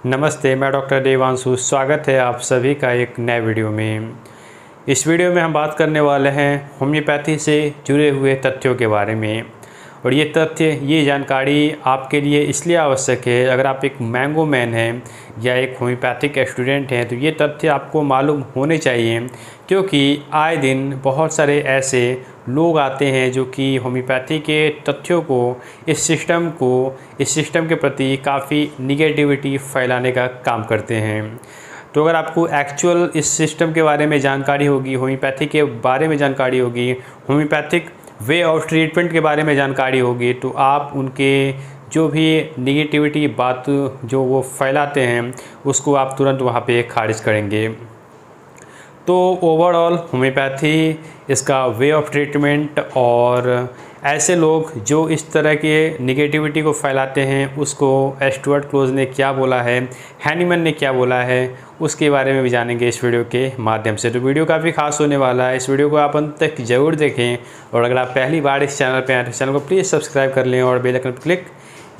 नमस्ते, मैं डॉक्टर देवांशु। स्वागत है आप सभी का एक नए वीडियो में। इस वीडियो में हम बात करने वाले हैं होम्योपैथी से जुड़े हुए तथ्यों के बारे में। और ये जानकारी आपके लिए इसलिए आवश्यक है, अगर आप एक मैंगो मैन हैं या एक होम्योपैथिक स्टूडेंट हैं तो ये तथ्य आपको मालूम होने चाहिए, क्योंकि आए दिन बहुत सारे ऐसे लोग आते हैं जो कि होम्योपैथी के तथ्यों को, इस सिस्टम के प्रति काफ़ी निगेटिविटी फैलाने का काम करते हैं। तो अगर आपको एक्चुअल इस सिस्टम के बारे में जानकारी होगी, होम्योपैथी के बारे में जानकारी होगी, होम्योपैथिक वे ऑफ ट्रीटमेंट के बारे में जानकारी होगी, तो आप उनके जो भी निगेटिविटी बात जो वो फैलाते हैं उसको आप तुरंत वहाँ पे खारिज करेंगे। तो ओवरऑल होम्योपैथी, इसका वे ऑफ ट्रीटमेंट और ऐसे लोग जो इस तरह के निगेटिविटी को फैलाते हैं उसको स्टुअर्ट क्लोज ने क्या बोला है, हैनीमैन ने क्या बोला है, उसके बारे में भी जानेंगे इस वीडियो के माध्यम से। तो वीडियो काफ़ी खास होने वाला है, इस वीडियो को आप अंत तक ज़रूर देखें। और अगर आप पहली बार इस चैनल पर आए तो चैनल को प्लीज़ सब्सक्राइब कर लें और बेल आइकन पर क्लिक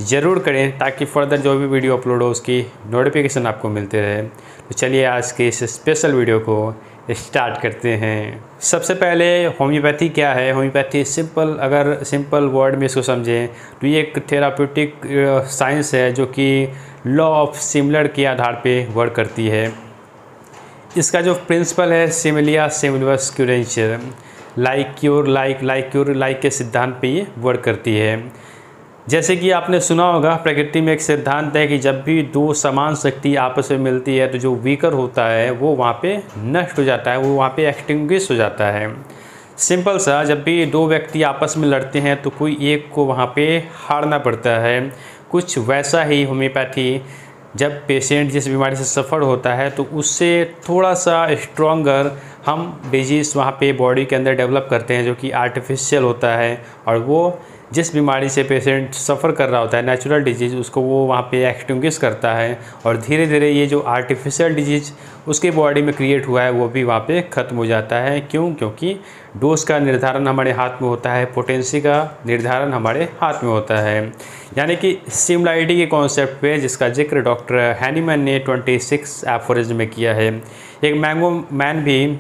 ज़रूर करें, ताकि फर्दर जो भी वीडियो अपलोड हो उसकी नोटिफिकेशन आपको मिलते रहे। तो चलिए आज के इस स्पेशल वीडियो को स्टार्ट करते हैं। सबसे पहले होम्योपैथी क्या है। होम्योपैथी सिंपल वर्ड में इसको समझें तो ये एक थेराप्यूटिक साइंस है जो कि लॉ ऑफ सिमिलर के आधार पे वर्क करती है। इसका जो प्रिंसिपल है सिमिलिया सिमिलस क्यूरेंशियर, लाइक क्योर लाइक के सिद्धांत पे ये वर्क करती है। जैसे कि आपने सुना होगा, प्रकृति में एक सिद्धांत है कि जब भी दो समान शक्ति आपस में मिलती है तो जो वीकर होता है वो वहाँ पे नष्ट हो जाता है, वो वहाँ पे एक्सटिंग्विश हो जाता है। सिंपल सा, जब भी दो व्यक्ति आपस में लड़ते हैं तो कोई एक को वहाँ पे हारना पड़ता है। कुछ वैसा ही होम्योपैथी, जब पेशेंट जिस बीमारी से सफ़र होता है तो उससे थोड़ा सा स्ट्रॉन्गर हम डिजीज़ वहाँ पे बॉडी के अंदर डेवलप करते हैं जो कि आर्टिफिशियल होता है, और वो जिस बीमारी से पेशेंट सफ़र कर रहा होता है, नेचुरल डिजीज़, उसको वो वहाँ पे एक्सटिंग्विश करता है। और धीरे धीरे ये जो आर्टिफिशियल डिजीज़ उसके बॉडी में क्रिएट हुआ है वो भी वहाँ पे ख़त्म हो जाता है। क्यों? क्योंकि डोज का निर्धारण हमारे हाथ में होता है, पोटेंसी का निर्धारण हमारे हाथ में होता है। यानी कि सिमिलैरिटी के कॉन्सेप्ट पे जिसका जिक्र डॉक्टर हैनीमैन ने 26 एफोरिज्म में किया है। एक मैंगो मैन भी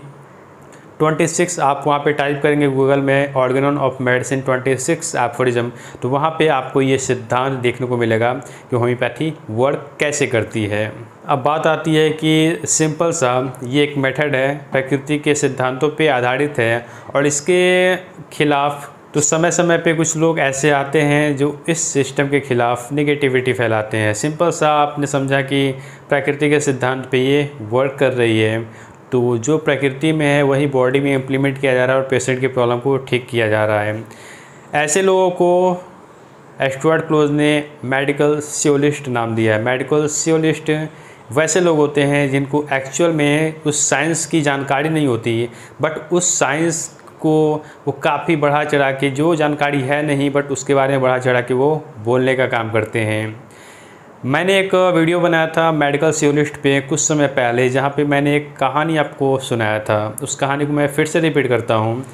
26, आप वहाँ पे टाइप करेंगे गूगल में ऑर्गेनन ऑफ मेडिसिन 26 एफोरिज्म, तो वहाँ पे आपको ये सिद्धांत देखने को मिलेगा कि होम्योपैथी वर्क कैसे करती है। अब बात आती है कि सिंपल सा ये एक मेथड है, प्रकृति के सिद्धांतों पे आधारित है, और इसके खिलाफ तो समय समय पे कुछ लोग ऐसे आते हैं जो इस सिस्टम के खिलाफ निगेटिविटी फैलाते हैं। सिंपल सा आपने समझा कि प्रकृति के सिद्धांत पे ये वर्क कर रही है, तो जो प्रकृति में है वही बॉडी में इम्प्लीमेंट किया जा रहा है और पेशेंट की प्रॉब्लम को ठीक किया जा रहा है। ऐसे लोगों को स्टुअर्ट क्लोज ने मेडिकल सियोलिस्ट नाम दिया है। मेडिकल सियोलिस्ट वैसे लोग होते हैं जिनको एक्चुअल में उस साइंस की जानकारी नहीं होती, बट उस साइंस को वो काफ़ी बढ़ा चढ़ा के, जो जानकारी है नहीं बट उसके बारे में बढ़ा चढ़ा के वो बोलने का काम करते हैं। मैंने एक वीडियो बनाया था मेडिकल सियोलिस्ट पे कुछ समय पहले, जहाँ पे मैंने एक कहानी आपको सुनाया था। उस कहानी को मैं फिर से रिपीट करता हूँ।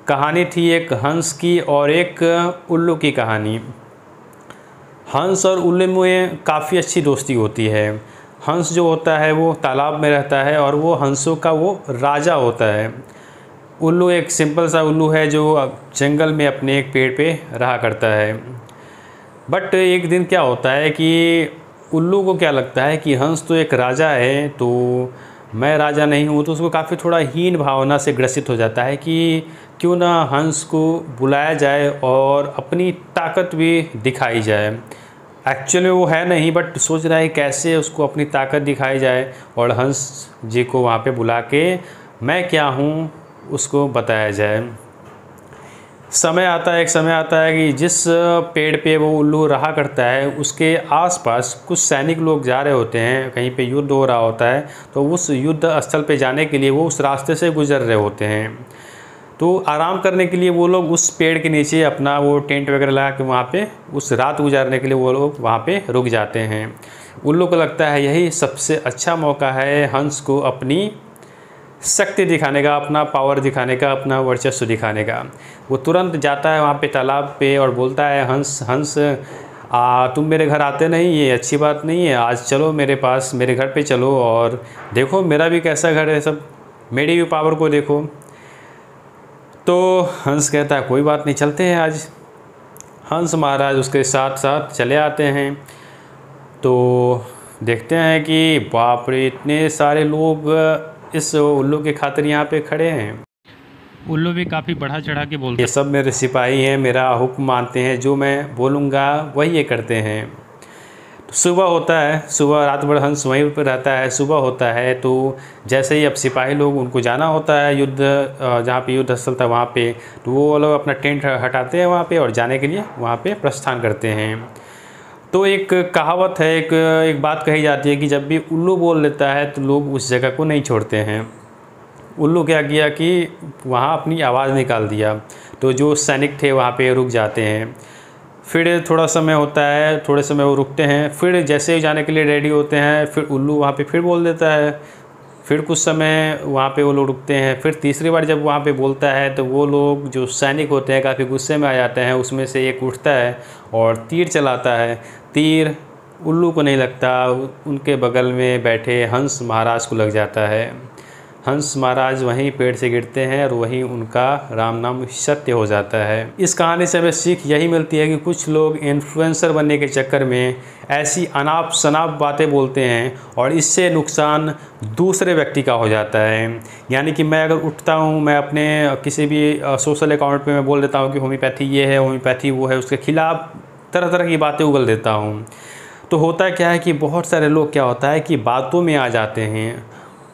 कहानी थी एक हंस की और एक उल्लू की कहानी। हंस और उल्लू में काफ़ी अच्छी दोस्ती होती है। हंस जो होता है वो तालाब में रहता है और वो हंसों का वो राजा होता है। उल्लू एक सिंपल सा उल्लू है जो जंगल में अपने एक पेड़ पे रहा करता है। बट एक दिन क्या होता है कि उल्लू को क्या लगता है कि हंस तो एक राजा है, तो मैं राजा नहीं हूँ, तो उसको काफ़ी थोड़ा हीन भावना से ग्रसित हो जाता है कि क्यों ना हंस को बुलाया जाए और अपनी ताकत भी दिखाई जाए। एक्चुअली वो है नहीं, बट सोच रहा है कैसे उसको अपनी ताकत दिखाई जाए और हंस जी को वहाँ पे बुला के मैं क्या हूँ उसको बताया जाए। एक समय आता है कि जिस पेड़ पे वो उल्लू रहा करता है उसके आसपास कुछ सैनिक लोग जा रहे होते हैं, कहीं पे युद्ध हो रहा होता है, तो उस युद्ध स्थल पे जाने के लिए वो उस रास्ते से गुजर रहे होते हैं। तो आराम करने के लिए वो लोग उस पेड़ के नीचे अपना वो टेंट वगैरह लगा के वहाँ पे उस रात गुजारने के लिए वो लोग वहाँ पे रुक जाते हैं। उल्लू को लगता है यही सबसे अच्छा मौका है हंस को अपनी शक्ति दिखाने का, अपना पावर दिखाने का, अपना वर्चस्व दिखाने का। वो तुरंत जाता है वहाँ पे तालाब पे और बोलता है, हंस हंस तुम मेरे घर आते नहीं, ये अच्छी बात नहीं है, आज चलो मेरे पास, मेरे घर पे चलो और देखो मेरा भी कैसा घर है, सब मेरी भी पावर को देखो। तो हंस कहता है कोई बात नहीं, चलते हैं आज। हंस महाराज उसके साथ साथ चले आते हैं। तो देखते हैं कि बाप रे, इतने सारे लोग इस उल्लू के खातिर यहाँ पे खड़े हैं। उल्लू भी काफ़ी बढ़ा चढ़ा के बोलते ये सब मेरे सिपाही हैं, मेरा हुक्म मानते हैं, जो मैं बोलूँगा वही ये करते हैं। तो सुबह होता है, सुबह रात भर हंस वहीं पर रहता है। सुबह होता है तो जैसे ही अब सिपाही लोग, उनको जाना होता है युद्ध, जहाँ पे युद्ध स्थल था वहाँ पे, तो वो लोग अपना टेंट हटाते हैं वहाँ पे और जाने के लिए वहाँ पे प्रस्थान करते हैं। तो एक कहावत है, एक बात कही जाती है कि जब भी उल्लू बोल लेता है तो लोग उस जगह को नहीं छोड़ते हैं। उल्लू क्या किया कि वहाँ अपनी आवाज़ निकाल दिया, तो जो सैनिक थे वहाँ पे रुक जाते हैं। फिर थोड़ा समय होता है, थोड़े समय वो रुकते हैं, फिर जैसे ही जाने के लिए रेडी होते हैं, फिर उल्लू वहाँ पे फिर बोल देता है। फिर कुछ समय वहाँ पे वो लोग रुकते हैं, फिर तीसरी बार जब वहाँ पे बोलता है तो वो लोग जो सैनिक होते हैं काफ़ी गुस्से में आ जाते हैं। उसमें से एक उठता है और तीर चलाता है। तीर उल्लू को नहीं लगता, उनके बगल में बैठे हंस महाराज को लग जाता है। हंस महाराज वहीं पेड़ से गिरते हैं और वहीं उनका राम नाम सत्य हो जाता है। इस कहानी से हमें सीख यही मिलती है कि कुछ लोग इन्फ्लुएंसर बनने के चक्कर में ऐसी अनाप शनाप बातें बोलते हैं और इससे नुकसान दूसरे व्यक्ति का हो जाता है। यानी कि मैं अगर उठता हूँ, मैं अपने किसी भी सोशल अकाउंट पे मैं बोल देता हूँ कि होम्योपैथी ये है, होम्योपैथी वो है, उसके खिलाफ तरह तरह की बातें उगल देता हूँ। तो होता क्या है कि बहुत सारे लोग क्या होता है कि बातों में आ जाते हैं।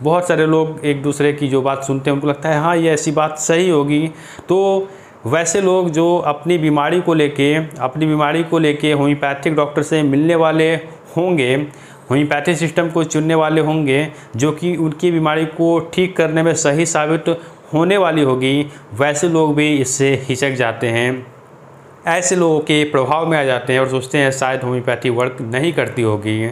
बहुत सारे लोग एक दूसरे की जो बात सुनते हैं उनको लगता है हाँ ये ऐसी बात सही होगी। तो वैसे लोग जो अपनी बीमारी को लेके होम्योपैथिक डॉक्टर से मिलने वाले होंगे, होम्योपैथिक सिस्टम को चुनने वाले होंगे, जो कि उनकी बीमारी को ठीक करने में सही साबित होने वाली होगी, वैसे लोग भी इससे हिचक जाते हैं। ऐसे लोगों के प्रभाव में आ जाते हैं और सोचते हैं शायद होम्योपैथी वर्क नहीं करती होगी।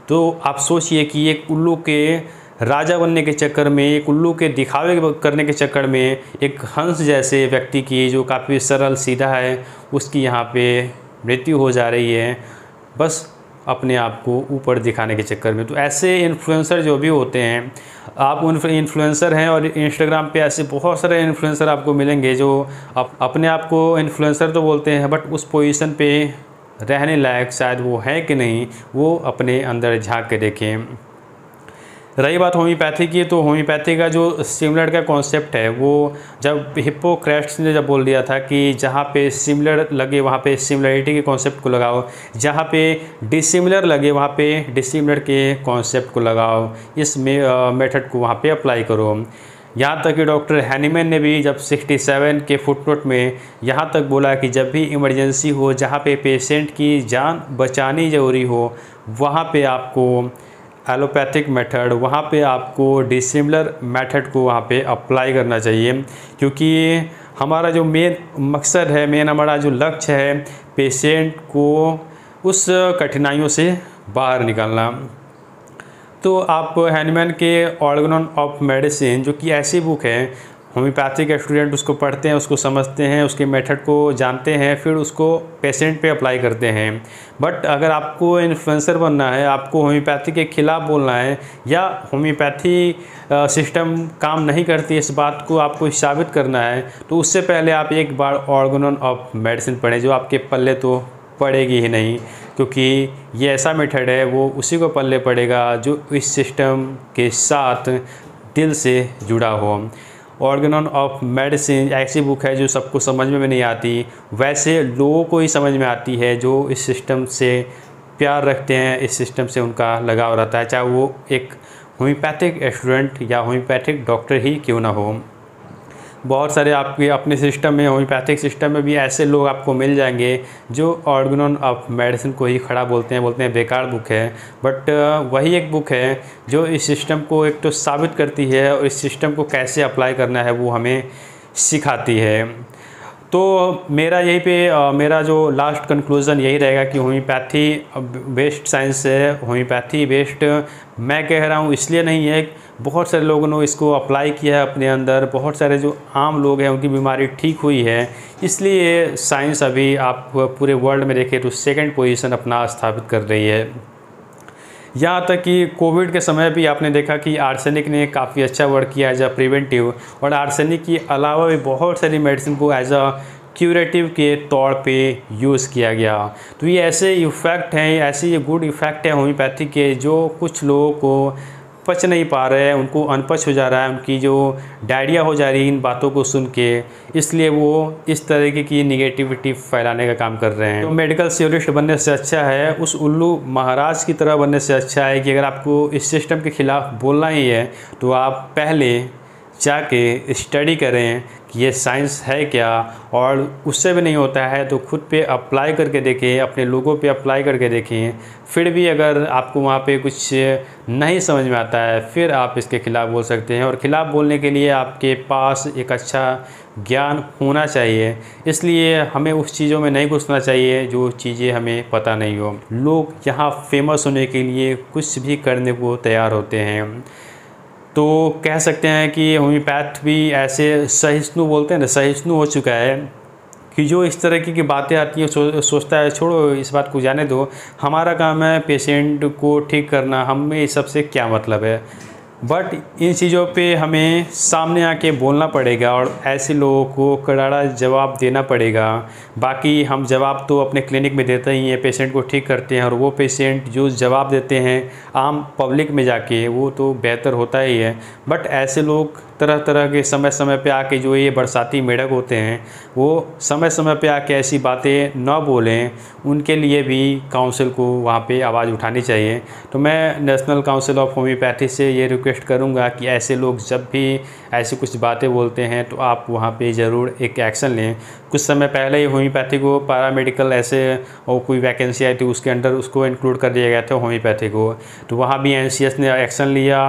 तो आप सोचिए कि एक उल्लू के राजा बनने के चक्कर में, एक उल्लू के दिखावे करने के चक्कर में एक हंस जैसे व्यक्ति की, जो काफ़ी सरल सीधा है, उसकी यहाँ पे मृत्यु हो जा रही है, बस अपने आप को ऊपर दिखाने के चक्कर में। तो ऐसे इन्फ्लुएंसर जो भी होते हैं, आप उन इन्फ्लुएंसर हैं और इंस्टाग्राम पे ऐसे बहुत सारे इन्फ्लुएंसर आपको मिलेंगे जो अपने आप को इन्फ्लुएंसर तो बोलते हैं, बट उस पोजीशन पे रहने लायक शायद वो है कि नहीं, वो अपने अंदर झांक के देखें। रही बात होम्योपैथी की, तो होम्योपैथी का जो सिमिलर का कॉन्सेप्ट है, वो जब हिप्पोक्रेट्स ने जब बोल दिया था कि जहाँ पे सिमिलर लगे वहाँ पे सिमिलरिटी के कॉन्सेप्ट को लगाओ, जहाँ पे डिसिमिलर लगे वहाँ पे डिसिमिलर के कॉन्सेप्ट को लगाओ, इस मेथड को वहाँ पे अप्लाई करो। यहाँ तक कि डॉक्टर हैनीमैन ने भी जब 67 के फुटनोट में यहाँ तक बोला कि जब भी इमरजेंसी हो, जहाँ पे पेशेंट की जान बचानी ज़रूरी हो, वहाँ पे आपको एलोपैथिक मेथड, वहाँ पे आपको डिसिमिलर मेथड को वहाँ पे अप्लाई करना चाहिए। क्योंकि हमारा जो मेन मकसद है, मेन हमारा जो लक्ष्य है, पेशेंट को उस कठिनाइयों से बाहर निकालना। तो आप हैनीमैन के ऑर्गन ऑफ मेडिसिन, जो कि ऐसी बुक है, होम्योपैथिक स्टूडेंट उसको पढ़ते हैं, उसको समझते हैं, उसके मेथड को जानते हैं, फिर उसको पेशेंट पे अप्लाई करते हैं। बट अगर आपको इन्फ्लुएंसर बनना है, आपको होम्योपैथी के खिलाफ बोलना है, या होम्योपैथी सिस्टम काम नहीं करती इस बात को आपको साबित करना है, तो उससे पहले आप एक बार ऑर्गन ऑफ मेडिसिन पढ़ें, जो आपके पल्ले तो पड़ेगी ही नहीं, क्योंकि ये ऐसा मेथड है वो उसी को पल्ले पड़ेगा जो इस सिस्टम के साथ दिल से जुड़ा हो। ऑर्गन ऑफ मेडिसिन ऐसी बुक है जो सबको समझ में नहीं आती, वैसे लोगों को ही समझ में आती है जो इस सिस्टम से प्यार रखते हैं, इस सिस्टम से उनका लगाव रहता है, चाहे वो एक होम्योपैथिक स्टूडेंट या होम्योपैथिक डॉक्टर ही क्यों ना हो। बहुत सारे आपके अपने सिस्टम में, होम्योपैथिक सिस्टम में भी ऐसे लोग आपको मिल जाएंगे जो ऑर्गन ऑफ मेडिसिन को ही खड़ा बोलते हैं बेकार बुक है। बट वही एक बुक है जो इस सिस्टम को एक तो साबित करती है और इस सिस्टम को कैसे अप्लाई करना है वो हमें सिखाती है। तो मेरा यहीं पे मेरा जो लास्ट कंक्लूज़न यही रहेगा कि होम्योपैथी बेस्ड साइंस है, होम्योपैथी बेस्ड मैं कह रहा हूँ इसलिए नहीं है, बहुत सारे लोगों ने इसको अप्लाई किया है अपने अंदर, बहुत सारे जो आम लोग हैं उनकी बीमारी ठीक हुई है, इसलिए साइंस अभी आप पूरे वर्ल्ड में देखें तो सेकंड पोजीशन अपना स्थापित कर रही है। यहाँ तक कि कोविड के समय भी आपने देखा कि आर्सेनिक ने काफ़ी अच्छा वर्क किया एज अ प्रिवेंटिव, और आर्सेनिक के अलावा भी बहुत सारी मेडिसिन को एज अ क्यूरेटिव के तौर पे यूज़ किया गया। तो ये ऐसे इफ़ेक्ट हैं, ऐसे ये गुड इफ़ेक्ट हैं होम्योपैथी के, जो कुछ लोगों को पच नहीं पा रहे हैं, उनको अनपच हो जा रहा है, उनकी जो डायरिया हो जा रही है इन बातों को सुन के, इसलिए वो इस तरीके की निगेटिविटी फैलाने का काम कर रहे हैं। तो मेडिकल सियोरिस्ट बनने से अच्छा है, उस उल्लू महाराज की तरह बनने से अच्छा है कि अगर आपको इस सिस्टम के ख़िलाफ़ बोलना ही है तो आप पहले जाके स्टडी करें कि ये साइंस है क्या, और उससे भी नहीं होता है तो खुद पे अप्लाई करके देखें, अपने लोगों पे अप्लाई करके देखें। फिर भी अगर आपको वहाँ पे कुछ नहीं समझ में आता है फिर आप इसके ख़िलाफ़ बोल सकते हैं, और ख़िलाफ़ बोलने के लिए आपके पास एक अच्छा ज्ञान होना चाहिए। इसलिए हमें उस चीज़ों में नहीं घुसना चाहिए जो चीज़ें हमें पता नहीं हो। लोग यहाँ फेमस होने के लिए कुछ भी करने को तैयार होते हैं। तो कह सकते हैं कि होम्योपैथ भी ऐसे सहिष्णु बोलते हैं ना, सहिष्णु हो चुका है कि जो इस तरह की बातें आती हैं सोचता है छोड़ो इस बात को, जाने दो, हमारा काम है पेशेंट को ठीक करना, हमें इस सबसे क्या मतलब है। बट इन चीज़ों पे हमें सामने आके बोलना पड़ेगा और ऐसे लोगों को करारा जवाब देना पड़ेगा। बाकी हम जवाब तो अपने क्लिनिक में देते ही हैं, पेशेंट को ठीक करते हैं, और वो पेशेंट जो जवाब देते हैं आम पब्लिक में जाके वो तो बेहतर होता ही है। बट ऐसे लोग तरह तरह के समय समय पे आके, जो ये बरसाती मेढक होते हैं, वो समय समय पे आके ऐसी बातें न बोलें, उनके लिए भी काउंसिल को वहाँ पे आवाज़ उठानी चाहिए। तो मैं नेशनल काउंसिल ऑफ होम्योपैथी से ये रिक्वेस्ट करूँगा कि ऐसे लोग जब भी ऐसी कुछ बातें बोलते हैं तो आप वहाँ पे ज़रूर एक एक्शन लें। कुछ समय पहले ही होम्योपैथी को पैरामेडिकल ऐसे और कोई वैकेंसी आई थी, उसके अंदर उसको इंक्लूड कर दिया गया था होम्योपैथी को, तो वहाँ भी NCS ने एक्शन लिया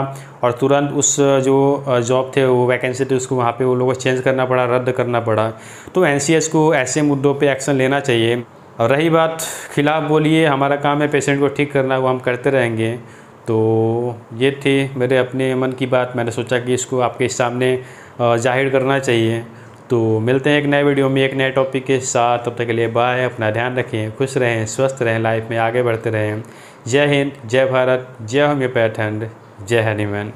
और तुरंत उस जो जॉब थे, वो वैकेंसी थी, उसको वहाँ पे वो लोगों को चेंज करना पड़ा, रद्द करना पड़ा। तो NCS को ऐसे मुद्दों पे एक्शन लेना चाहिए। और रही बात खिलाफ़ बोलिए, हमारा काम है पेशेंट को ठीक करना, वो हम करते रहेंगे। तो ये थी मेरे अपने मन की बात, मैंने सोचा कि इसको आपके सामने जाहिर करना चाहिए। तो मिलते हैं एक नए वीडियो में एक नए टॉपिक के साथ, तब तक के लिए बाय। अपना ध्यान रखें, खुश रहें, स्वस्थ रहें, लाइफ में आगे बढ़ते रहें। जय हिंद, जय भारत, जय होम्योपैथ एंड जय हनीमैन।